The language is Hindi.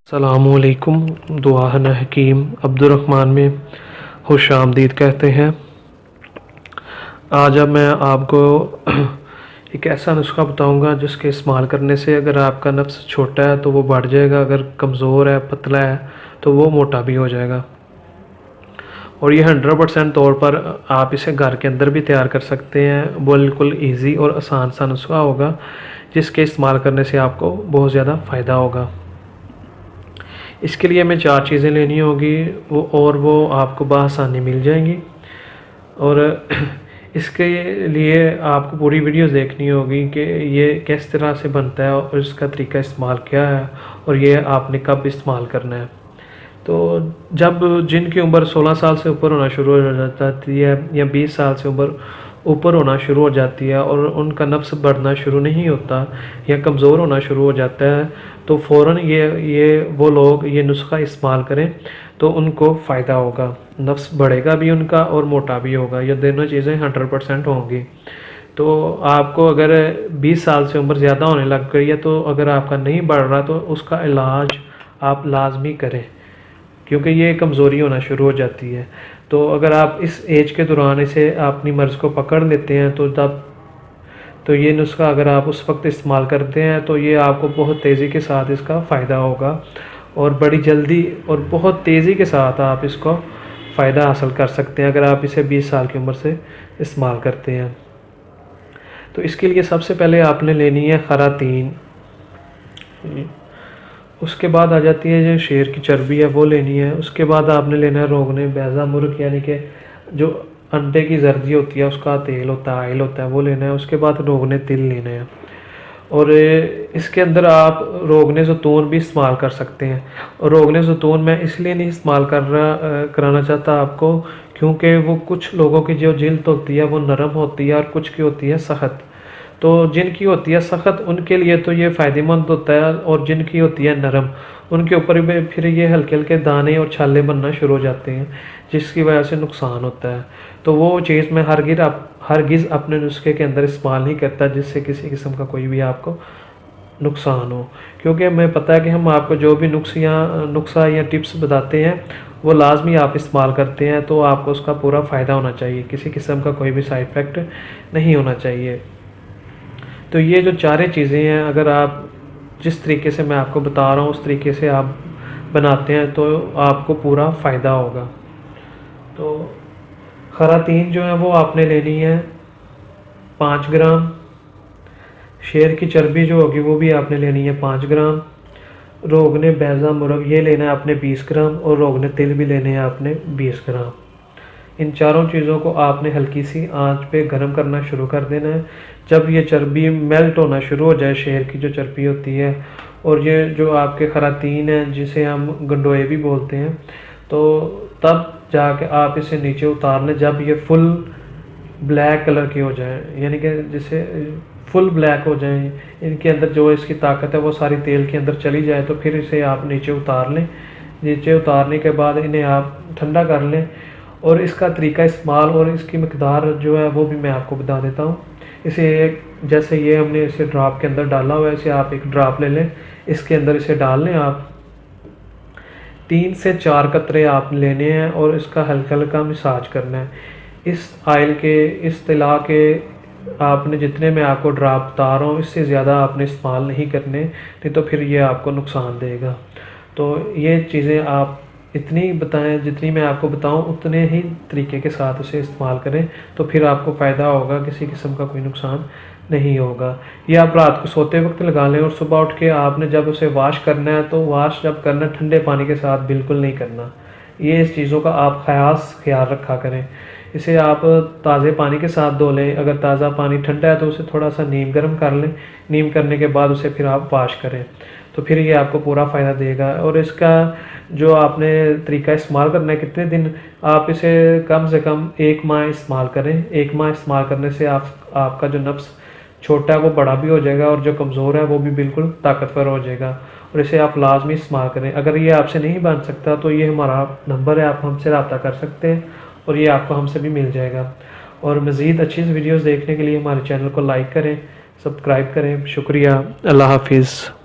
अस्सलामुअलैकुम। दुआन हकीम अब्दुर्रहमान में खुश आमदीद कहते हैं। आज अब मैं आपको एक ऐसा नुस्खा बताऊंगा जिसके इस्तेमाल करने से अगर आपका नफ्स छोटा है तो वो बढ़ जाएगा, अगर कमज़ोर है, पतला है तो वो मोटा भी हो जाएगा। और ये 100% तौर पर आप इसे घर के अंदर भी तैयार कर सकते हैं। बिल्कुल ईजी और आसान सा नुस्खा होगा जिसके इस्तेमाल करने से आपको बहुत ज़्यादा फ़ायदा होगा। इसके लिए हमें 4 चीज़ें लेनी होगी वो आपको बआसानी मिल जाएंगी। और इसके लिए आपको पूरी वीडियोस देखनी होगी कि ये किस तरह से बनता है और इसका तरीका इस्तेमाल क्या है और ये आपने कब इस्तेमाल करना है। तो जब जिनकी उम्र 16 साल से ऊपर होना शुरू हो जाती है या 20 साल से उम्र ऊपर होना शुरू हो जाती है और उनका नफ्स बढ़ना शुरू नहीं होता या कमज़ोर होना शुरू हो जाता है तो फ़ौरन ये वो लोग ये नुस्खा इस्तेमाल करें तो उनको फ़ायदा होगा। नफ्स बढ़ेगा भी उनका और मोटा भी होगा, ये दोनों चीज़ें 100% होंगी। तो आपको अगर 20 साल से उम्र ज़्यादा होने लग गई है तो अगर आपका नहीं बढ़ रहा तो उसका इलाज आप लाजमी करें, क्योंकि ये कमज़ोरी होना शुरू हो जाती है। तो अगर आप इस एज के दौरान इसे अपनी मर्ज़ को पकड़ लेते हैं तो ये नुस्खा अगर आप उस वक्त इस्तेमाल करते हैं तो ये आपको बहुत तेज़ी के साथ इसका फ़ायदा होगा और बड़ी जल्दी और बहुत तेज़ी के साथ आप इसको फ़ायदा हासिल कर सकते हैं अगर आप इसे 20 साल की उम्र से इस्तेमाल करते हैं। तो इसके लिए सबसे पहले आपने लेनी है खरातीन। उसके बाद आ जाती है जो शेर की चर्बी है वो लेनी है। उसके बाद आपने लेना है रोगने बैज़ा मुर्ग, यानी कि जो अंडे की जर्दी होती है उसका तेल होता है, आयल होता है, वो लेना है। उसके बाद रोगने तिल लेने हैं और इसके अंदर आप रोगने ज़ैतून भी इस्तेमाल कर सकते हैं। और रोगने ज़ैतून मैं इसलिए नहीं इस्तेमाल कराना चाहता आपको क्योंकि वो कुछ लोगों की जो जिल्द होती है वो नरम होती है और कुछ की होती है सख्त। तो जिनकी होती है सख्त उनके लिए तो ये फ़ायदेमंद होता है और जिनकी होती है नरम उनके ऊपर भी फिर ये हल्के हल्के दाने और छाले बनना शुरू हो जाते हैं जिसकी वजह से नुकसान होता है। तो वो चीज़ मैं हरगिज़ अपने नुस्खे के अंदर इस्तेमाल नहीं करता जिससे किसी किस्म का कोई भी आपको नुकसान हो, क्योंकि हमें पता है कि हम आपको जो भी नुस्खा या टिप्स बताते हैं वो लाजमी आप इस्तेमाल करते हैं तो आपको उसका पूरा फ़ायदा होना चाहिए, किसी किस्म का कोई भी साइड इफ़ेक्ट नहीं होना चाहिए। तो ये जो 4 चीज़ें हैं अगर आप जिस तरीके से मैं आपको बता रहा हूँ उस तरीके से आप बनाते हैं तो आपको पूरा फ़ायदा होगा। तो खरातीन जो है वो आपने लेनी है 5 ग्राम। शेर की चर्बी जो होगी वो भी आपने लेनी है 5 ग्राम। रोगने बैज़ा मुर्ग ये लेना है आपने 20 ग्राम और रोगने तिल भी लेने हैं आपने 20 ग्राम। इन चारों चीज़ों को आपने हल्की सी आंच पे गर्म करना शुरू कर देना है। जब ये चर्बी मेल्ट होना शुरू हो जाए, शेर की जो चर्बी होती है और ये जो आपके खरातीन है जिसे हम गंडोए भी बोलते हैं, तो तब जाके आप इसे नीचे उतार लें जब ये फुल ब्लैक कलर की हो जाए, यानी कि जिसे फुल ब्लैक हो जाए, इनके अंदर जो इसकी ताकत है वो सारी तेल के अंदर चली जाए तो फिर इसे आप नीचे उतार लें। नीचे उतारने के बाद इन्हें आप ठंडा कर लें और इसका तरीका इस्तेमाल और इसकी मकदार जो है वो भी मैं आपको बता देता हूँ। इसे जैसे ये हमने इसे ड्रॉप के अंदर डाला हुआ है, इसे आप एक ड्रॉप ले लें, इसके अंदर इसे डाल लें। आप 3 से 4 कतरे आप लेने हैं और इसका हल्का हल्का मसाज करना है। इस आयल के इस तिला के आपने जितने मैं आपको ड्रॉप बता रहा हूँ इससे ज़्यादा आपने इस्तेमाल नहीं करने, नहीं तो फिर ये आपको नुकसान देगा। तो ये चीज़ें आप इतनी बताएं जितनी मैं आपको बताऊं उतने ही तरीके के साथ उसे इस्तेमाल करें तो फिर आपको फ़ायदा होगा, किसी किस्म का कोई नुकसान नहीं होगा। ये आप रात को सोते वक्त लगा लें और सुबह उठ के आपने जब उसे वॉश करना है तो वॉश जब करना ठंडे पानी के साथ बिल्कुल नहीं करना। ये इस चीज़ों का आप ख्याल रखा करें। इसे आप ताज़े पानी के साथ धो लें, अगर ताज़ा पानी ठंडा है तो उसे थोड़ा सा नीम गर्म कर लें, नीम करने के बाद उसे फिर आप वॉश करें तो फिर ये आपको पूरा फ़ायदा देगा। और इसका जो आपने तरीका इस्तेमाल करना है, कितने दिन आप इसे कम से कम 1 माह इस्तेमाल करें। 1 माह इस्तेमाल करने से आपका जो नफ्स छोटा है वो बड़ा भी हो जाएगा और जो कमज़ोर है वो भी बिल्कुल ताकतवर हो जाएगा। और इसे आप लाजमी इस्तेमाल करें। अगर ये आपसे नहीं बन सकता तो ये हमारा नंबर है, आप हमसे रब्ता कर सकते हैं और ये आपको हमसे भी मिल जाएगा। और मज़ीद अच्छी वीडियोज़ देखने के लिए हमारे चैनल को लाइक करें, सब्सक्राइब करें। शुक्रिया। अल्लाह हाफिज़।